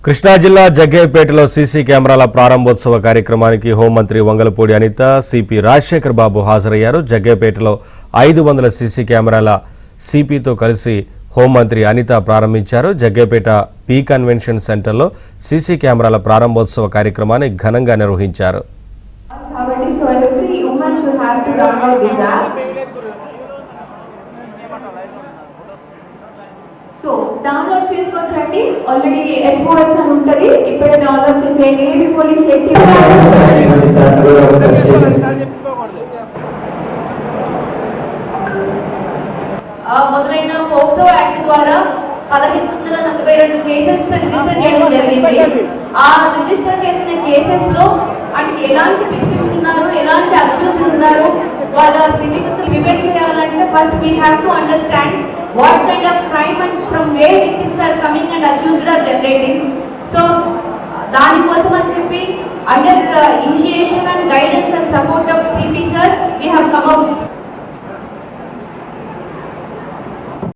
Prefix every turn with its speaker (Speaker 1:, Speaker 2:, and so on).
Speaker 1: కృష్ణా జిల్లా జగ్గయ్యపేటలో సీసీ కెమెరాల ప్రారంభోత్సవ కార్యక్రమానికి హోంమంత్రి వంగలపూడి అనిత, సిపి రాజశేఖర్ బాబు హాజరయ్యారు. జగ్గయ్యపేటలో 500 సీసీ కెమెరాల సిపితో కలిసి హోంమంత్రి అనిత ప్రారంభించారు. జగ్గయ్యపేట పి కన్వెన్షన్ సెంటర్లో సీసీ కెమెరాల ప్రారంభోత్సవ కార్యక్రమాన్ని ఘనంగా నిర్వహించారు.
Speaker 2: సో డౌన్లోడ్ చేసుకోవచ్చండి. ఆల్రెడీ SOS అని ఉంటుంది, ఇప్పుడే డౌన్లోడ్ చేసేయండి. ఏబీ పోలీస్ శక్తి మొదలైన పోక్సో యాక్ట్ ద్వారా 1542 కేసెస్ రిజిస్టర్ చేయడం జరిగింది. ఆ రిజిస్టర్ చేసిన కేసెస్ లో అంటే ఎలాంటి విక్టిమ్స్ ఉన్నారు, ఎలాంటి అక్యూజ్డ్ ఉన్నారు, వాళ్ళ స్థితిగతులు వివేచన చేయాలంటే first we have to understand what kind of crime and from where victims are coming and accused are generating. So దాని కోసం అని చెప్పి under initiation and guidance and support of